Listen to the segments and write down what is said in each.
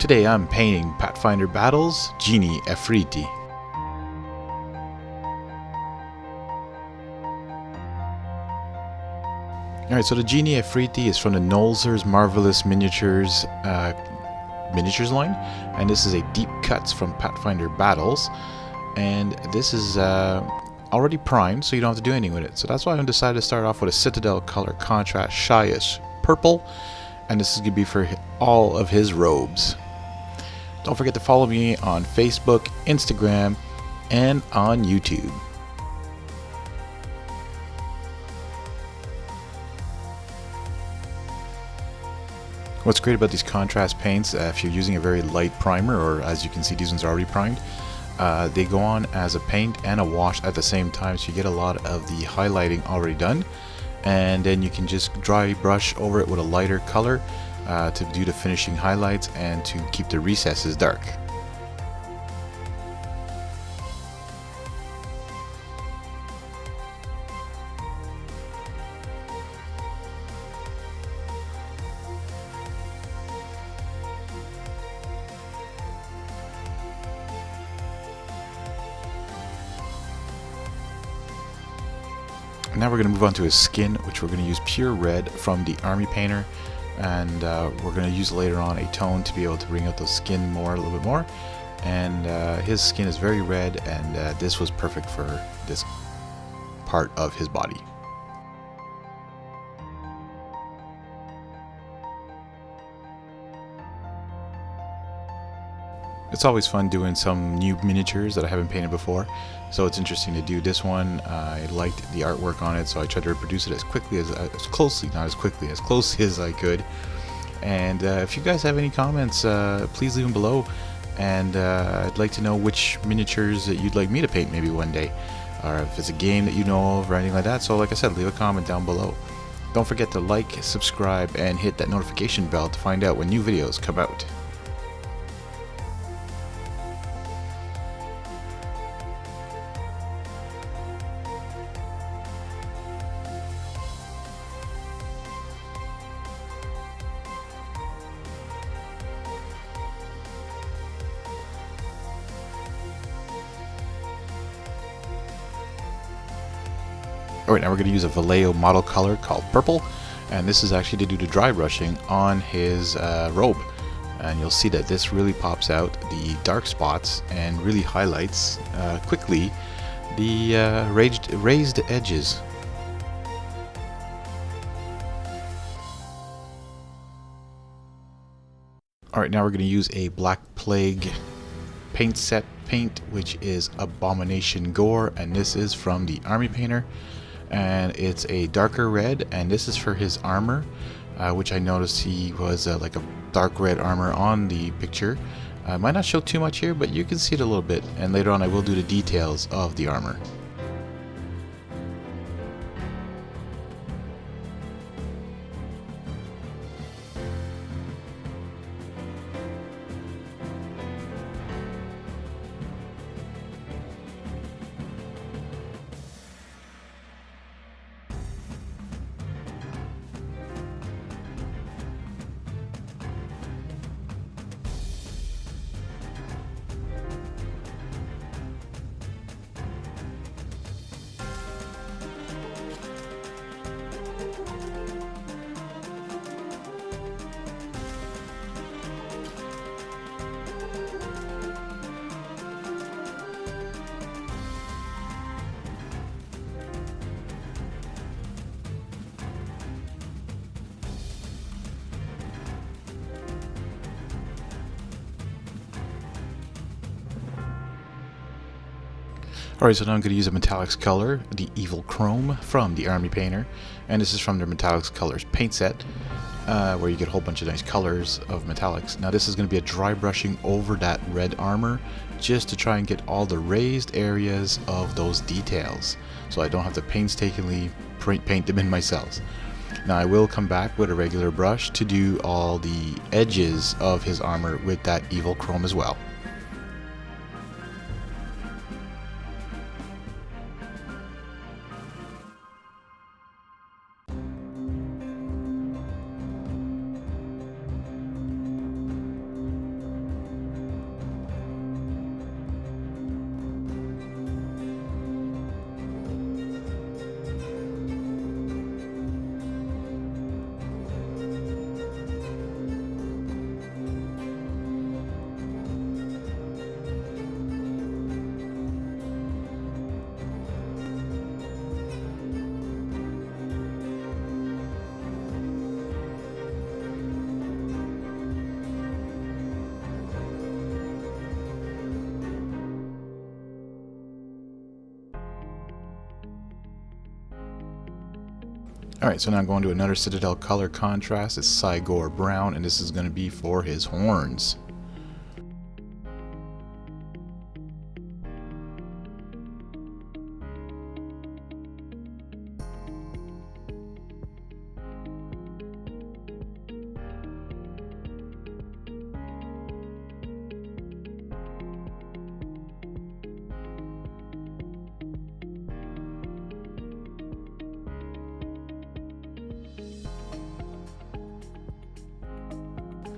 Today I'm painting Pathfinder Battles, Genie Efreeti. Alright, so the Genie Efreeti is from the Nolzur's Marvelous Miniatures line, and this is a deep cuts from Pathfinder Battles, and this is already primed, so you don't have to do anything with it. So that's why I decided to start off with a Citadel color contrast Shyish purple, and this is going to be for all of his robes. Don't forget to follow me on Facebook, Instagram, and on YouTube. What's great about these contrast paints, if you're using a very light primer, or as you can see these ones are already primed, they go on as a paint and a wash at the same time, so you get a lot of the highlighting already done, and then you can just dry brush over it with a lighter color to do the finishing highlights and to keep the recesses dark. Now we're going to move on to his skin, which we're going to use pure red from the ReaperOll, and we're going to use later on a tone to be able to bring out the skin more, a little bit more. And his skin is very red, and this was perfect for this part of his body. It's always fun doing some new miniatures that I haven't painted before, so it's interesting to do this one. I liked the artwork on it, so I tried to reproduce it as closely as I could. And if you guys have any comments, please leave them below, and I'd like to know which miniatures that you'd like me to paint maybe one day, or if it's a game that you know of or anything like that. So like I said, leave a comment down below. Don't forget to like, subscribe, and hit that notification bell to find out when new videos come out. Alright, now we're going to use a vallejo model color called purple, and this is actually to do the dry brushing on his robe. And you'll see that this really pops out the dark spots and really highlights quickly the raised edges. Alright, now we're going to use a Black Plague paint set paint, which is Abomination Gore, and this is from the ReaperOll. And it's a darker red, and this is for his armor, which I noticed he was like a dark red armor on the picture. Might not show too much here, but you can see it a little bit, and later on I will do the details of the armor. Alright, so now I'm going to use a metallics color, the Evil Chrome from the ReaperOll, and this is from their metallics colors paint set, where you get a whole bunch of nice colors of metallics. Now this is going to be a dry brushing over that red armor, just to try and get all the raised areas of those details, so I don't have to painstakingly paint them in myself. Now I will come back with a regular brush to do all the edges of his armor with that Evil Chrome as well. Alright, so now I'm going to another Citadel color contrast. It's Cygor Brown, and this is going to be for his horns.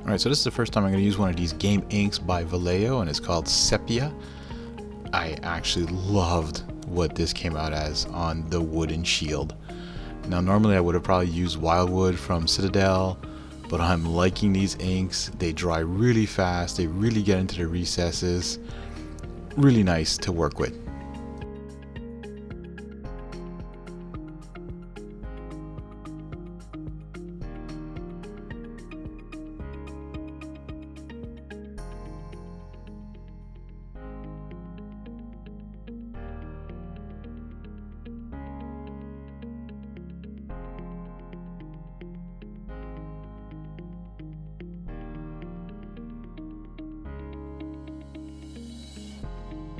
Alright, so this is the first time I'm going to use one of these game inks by Vallejo, and it's called Sepia. I actually loved what this came out as on the wooden shield. Now normally I would have probably used Wildwood from Citadel, but I'm liking these inks. They dry really fast, they really get into the recesses. Really nice to work with.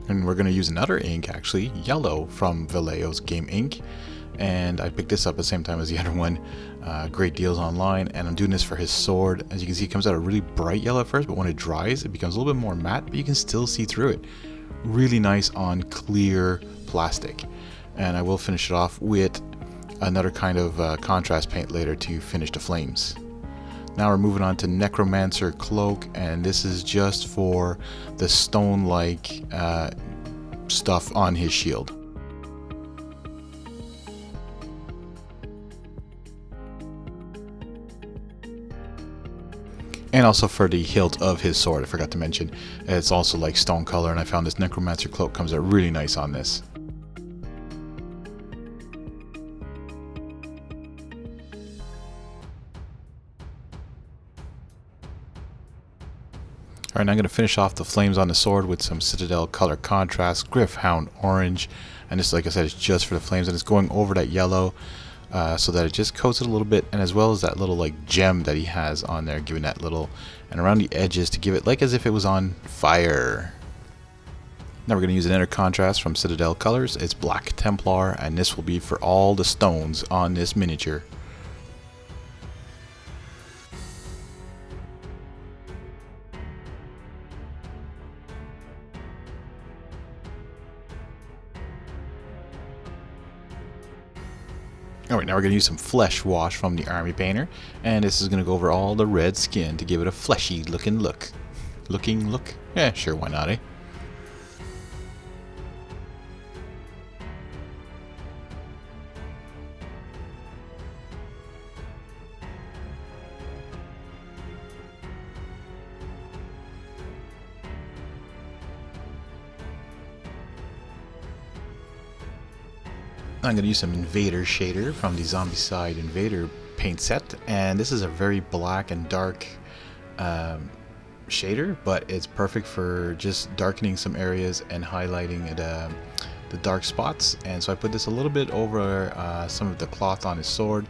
And we're going to use another ink, actually, yellow from Vallejo's Game Ink. And I picked this up at the same time as the other one. Great deals online. And I'm doing this for his sword. As you can see, it comes out a really bright yellow at first, but when it dries, it becomes a little bit more matte, but you can still see through it. Really nice on clear plastic. And I will finish it off with another kind of contrast paint later to finish the flames. Now we're moving on to Necromancer Cloak, and this is just for the stone-like stuff on his shield. And also for the hilt of his sword, I forgot to mention. It's also like stone color, and I found this Necromancer Cloak comes out really nice on this. Alright, now I'm going to finish off the flames on the sword with some Citadel color contrast, Gryph-hound orange, and this, like I said, is just for the flames, and it's going over that yellow so that it just coats it a little bit, and as well as that little like gem that he has on there, giving that little, and around the edges to give it like as if it was on fire. Now we're going to use an inner contrast from Citadel Colors. It's Black Templar, and this will be for all the stones on this miniature. Alright, now we're going to use some Flesh Wash from the Army Painter, and this is going to go over all the red skin to give it a fleshy looking look. Look? Yeah, sure, why not, eh? I'm going to use some Invader shader from the Zombicide Invader paint set, and this is a very black and dark shader, but it's perfect for just darkening some areas and highlighting the dark spots. And so I put this a little bit over some of the cloth on his sword,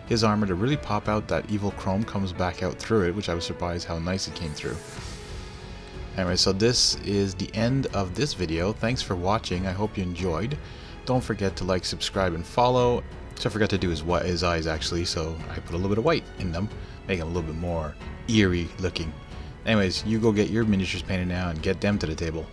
his armor, to really pop out that evil chrome comes back out through it, which I was surprised how nice it came through. Anyway, so this is the end of this video. Thanks for watching. I hope you enjoyed. Don't forget to like, subscribe, and follow. So I forgot to do his eyes actually, so I put a little bit of white in them, make them a little bit more eerie looking. Anyways, you go get your miniatures painted now and get them to the table.